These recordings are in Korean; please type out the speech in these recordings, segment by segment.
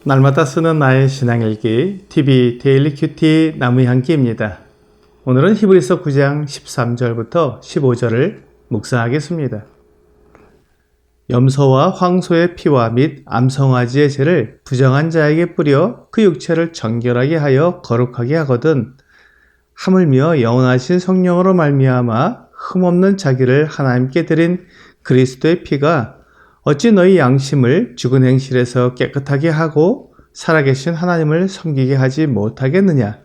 날마다 쓰는 나의 신앙일기 TV 데일리 큐티 나무향기입니다. 오늘은 히브리서 9장 13절부터 15절을 묵상하겠습니다. 염소와 황소의 피와 및 암송아지의 죄를 부정한 자에게 뿌려 그 육체를 정결하게 하여 거룩하게 하거든 하물며 영원하신 성령으로 말미암아 흠없는 자기를 하나님께 드린 그리스도의 피가 어찌 너희 양심을 죽은 행실에서 깨끗하게 하고 살아계신 하나님을 섬기게 하지 못하겠느냐.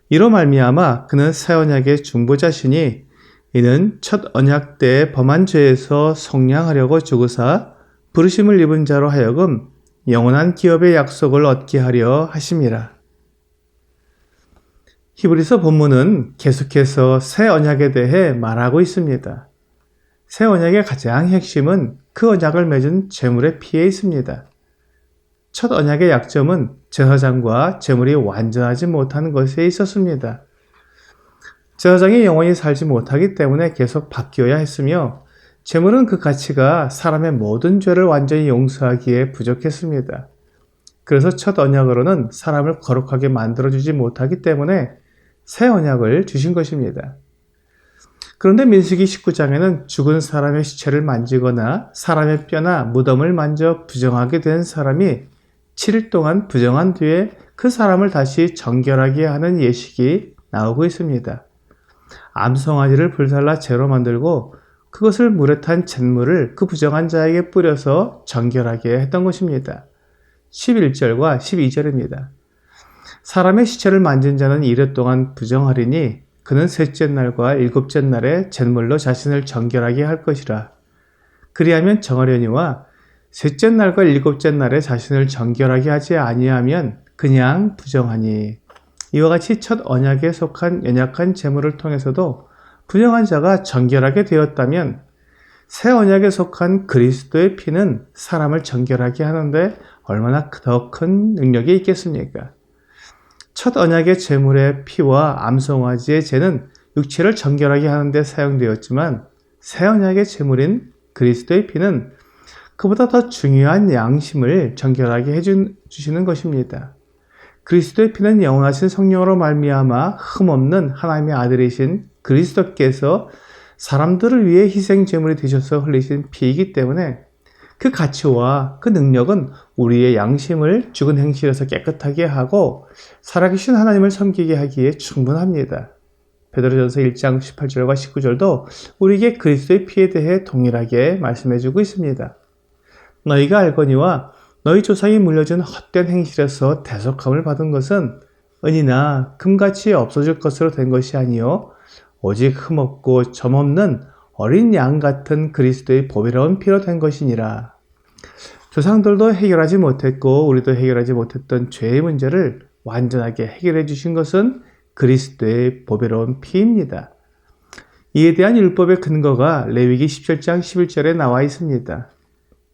이로 말미암아 그는 새 언약의 중보자시니 이는 첫 언약 때 범한 죄에서 속량하려고 죽으사 부르심을 입은 자로 하여금 영원한 기업의 약속을 얻게 하려 하심이라. 히브리서 본문은 계속해서 새 언약에 대해 말하고 있습니다. 새 언약의 가장 핵심은 그 언약을 맺은 제물의 피에 있습니다. 첫 언약의 약점은 제사장과 제물이 완전하지 못하는 것에 있었습니다. 제사장이 영원히 살지 못하기 때문에 계속 바뀌어야 했으며 제물은 그 가치가 사람의 모든 죄를 완전히 용서하기에 부족했습니다. 그래서 첫 언약으로는 사람을 거룩하게 만들어주지 못하기 때문에 새 언약을 주신 것입니다. 그런데 민수기 19장에는 죽은 사람의 시체를 만지거나 사람의 뼈나 무덤을 만져 부정하게 된 사람이 7일 동안 부정한 뒤에 그 사람을 다시 정결하게 하는 예식이 나오고 있습니다. 암송아지를 불살라 재로 만들고 그것을 물에 탄 잿물을 그 부정한 자에게 뿌려서 정결하게 했던 것입니다. 11절과 12절입니다. 사람의 시체를 만진 자는 이래 동안 부정하리니 그는 셋째 날과 일곱째 날에 잿물로 자신을 정결하게 할 것이라. 그리하면 정하려니와 셋째 날과 일곱째 날에 자신을 정결하게 하지 아니하면 그냥 부정하니. 이와 같이 첫 언약에 속한 연약한 제물을 통해서도 부정한 자가 정결하게 되었다면 새 언약에 속한 그리스도의 피는 사람을 정결하게 하는데 얼마나 더 큰 능력이 있겠습니까? 첫 언약의 제물의 피와 암송아지의 죄는 육체를 정결하게 하는 데 사용되었지만 새 언약의 제물인 그리스도의 피는 그보다 더 중요한 양심을 정결하게 해주시는 것입니다. 그리스도의 피는 영원하신 성령으로 말미암아 흠없는 하나님의 아들이신 그리스도께서 사람들을 위해 희생 제물이 되셔서 흘리신 피이기 때문에 그 가치와 그 능력은 우리의 양심을 죽은 행실에서 깨끗하게 하고 살아계신 하나님을 섬기게 하기에 충분합니다. 베드로전서 1장 18절과 19절도 우리에게 그리스도의 피에 대해 동일하게 말씀해주고 있습니다. 너희가 알거니와 너희 조상이 물려준 헛된 행실에서 대속함을 받은 것은 은이나 금같이 없어질 것으로 된 것이 아니요 오직 흠없고 점없는 어린 양 같은 그리스도의 보배로운 피로 된 것이니라. 조상들도 해결하지 못했고 우리도 해결하지 못했던 죄의 문제를 완전하게 해결해 주신 것은 그리스도의 보배로운 피입니다. 이에 대한 율법의 근거가 레위기 17장 11절에 나와 있습니다.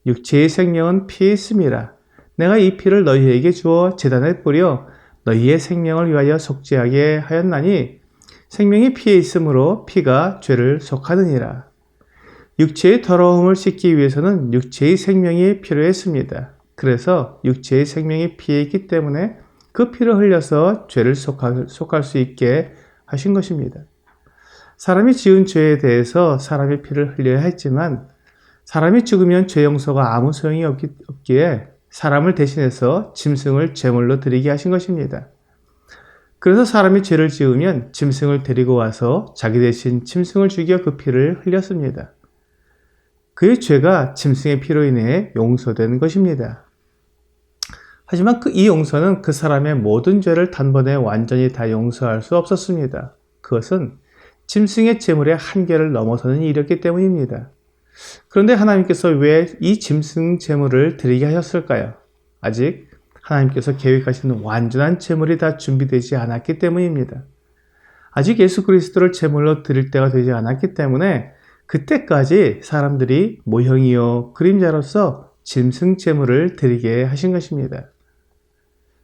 육체의 생명은 피에 있음이라. 내가 이 피를 너희에게 주어 제단에 뿌려 너희의 생명을 위하여 속죄하게 하였나니 생명이 피에 있으므로 피가 죄를 속하느니라. 육체의 더러움을 씻기 위해서는 육체의 생명이 필요했습니다. 그래서 육체의 생명이 피에 있기 때문에 그 피를 흘려서 죄를 속할 수 있게 하신 것입니다. 사람이 지은 죄에 대해서 사람의 피를 흘려야 했지만 사람이 죽으면 죄 용서가 아무 소용이 없기에 사람을 대신해서 짐승을 제물로 드리게 하신 것입니다. 그래서 사람이 죄를 지으면 짐승을 데리고 와서 자기 대신 짐승을 죽여 그 피를 흘렸습니다. 그의 죄가 짐승의 피로 인해 용서된 것입니다. 하지만 이 용서는 그 사람의 모든 죄를 단번에 완전히 다 용서할 수 없었습니다. 그것은 짐승의 제물의 한계를 넘어서는 일이었기 때문입니다. 그런데 하나님께서 왜 이 짐승 제물을 드리게 하셨을까요? 아직 하나님께서 계획하신 완전한 제물이 다 준비되지 않았기 때문입니다. 아직 예수 그리스도를 제물로 드릴 때가 되지 않았기 때문에 그때까지 사람들이 모형이요 그림자로서 짐승 제물을 드리게 하신 것입니다.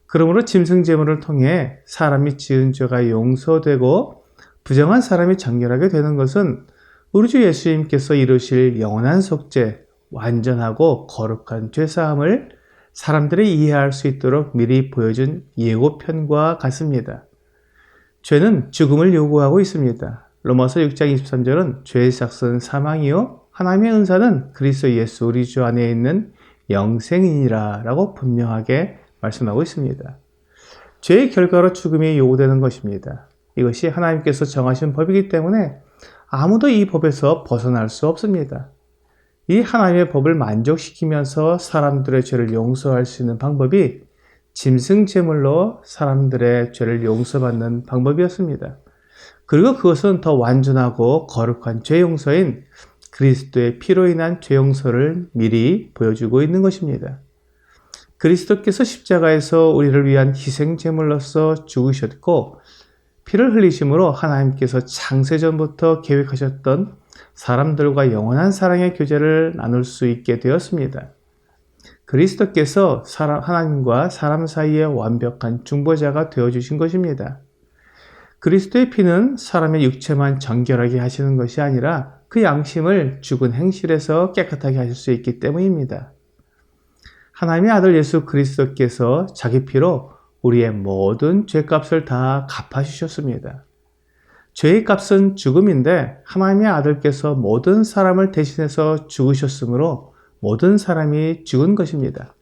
그러므로 짐승 제물을 통해 사람이 지은 죄가 용서되고 부정한 사람이 정결하게 되는 것은 우리 주 예수님께서 이루실 영원한 속죄, 완전하고 거룩한 죄사함을 사람들이 이해할 수 있도록 미리 보여준 예고편과 같습니다. 죄는 죽음을 요구하고 있습니다. 로마서 6장 23절은 죄의 삭은 사망이요 하나님의 은사는 그리스도 예수 우리 주 안에 있는 영생이니라 라고 분명하게 말씀하고 있습니다. 죄의 결과로 죽음이 요구되는 것입니다. 이것이 하나님께서 정하신 법이기 때문에 아무도 이 법에서 벗어날 수 없습니다. 이 하나님의 법을 만족시키면서 사람들의 죄를 용서할 수 있는 방법이 짐승제물로 사람들의 죄를 용서받는 방법이었습니다. 그리고 그것은 더 완전하고 거룩한 죄 용서인 그리스도의 피로 인한 죄 용서를 미리 보여주고 있는 것입니다. 그리스도께서 십자가에서 우리를 위한 희생제물로서 죽으셨고 피를 흘리심으로 하나님께서 창세전부터 계획하셨던 사람들과 영원한 사랑의 교제를 나눌 수 있게 되었습니다. 그리스도께서 하나님과 사람 사이의 완벽한 중보자가 되어주신 것입니다. 그리스도의 피는 사람의 육체만 정결하게 하시는 것이 아니라 그 양심을 죽은 행실에서 깨끗하게 하실 수 있기 때문입니다. 하나님의 아들 예수 그리스도께서 자기 피로 우리의 모든 죄값을 다 갚아주셨습니다. 죄의 값은 죽음인데 하나님의 아들께서 모든 사람을 대신해서 죽으셨으므로 모든 사람이 죽은 것입니다.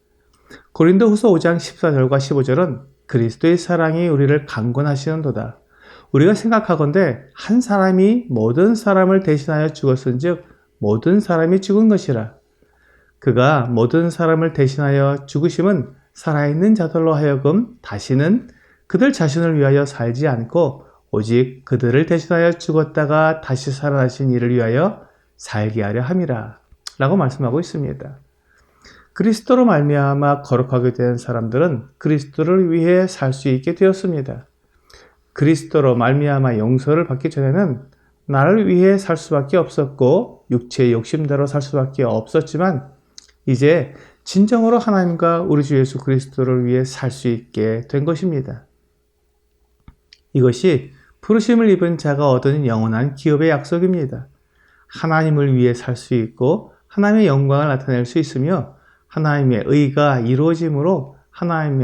고린도후서 5장 14절과 15절은 그리스도의 사랑이 우리를 강권하시는도다. 우리가 생각하건대 한 사람이 모든 사람을 대신하여 죽었은즉 모든 사람이 죽은 것이라. 그가 모든 사람을 대신하여 죽으심은 살아있는 자들로 하여금 다시는 그들 자신을 위하여 살지 않고 오직 그들을 대신하여 죽었다가 다시 살아나신 이를 위하여 살게 하려 함이라 라고 말씀하고 있습니다. 그리스도로 말미암아 거룩하게 된 사람들은 그리스도를 위해 살 수 있게 되었습니다. 그리스도로 말미암아 용서를 받기 전에는 나를 위해 살 수밖에 없었고 육체의 욕심대로 살 수밖에 없었지만 이제 진정으로 하나님과 우리 주 예수 그리스도를 위해 살 수 있게 된 것입니다. 이것이 부르심을 입은 자가 얻은 영원한 기업의 약속입니다. 하나님을 위해 살 수 있고 하나님의 영광을 나타낼 수 있으며 하나님의 의가 이루어짐으로 하나님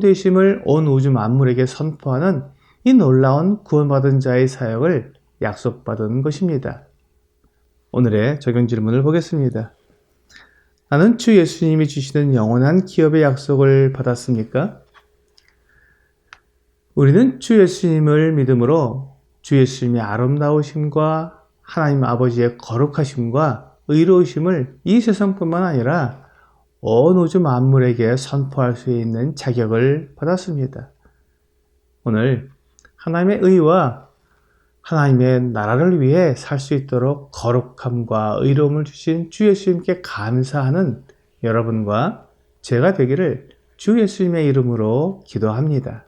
되심을 온 우주 만물에게 선포하는 이 놀라운 구원받은 자의 사역을 약속받은 것입니다. 오늘의 적용 질문을 보겠습니다. 나는 주 예수님이 주시는 영원한 기업의 약속을 받았습니까? 우리는 주 예수님을 믿음으로 주 예수님의 아름다우심과 하나님 아버지의 거룩하심과 의로우심을 이 세상뿐만 아니라 온 우주 만물에게 선포할 수 있는 자격을 받았습니다. 오늘 하나님의 의와 하나님의 나라를 위해 살 수 있도록 거룩함과 의로움을 주신 주 예수님께 감사하는 여러분과 제가 되기를 주 예수님의 이름으로 기도합니다.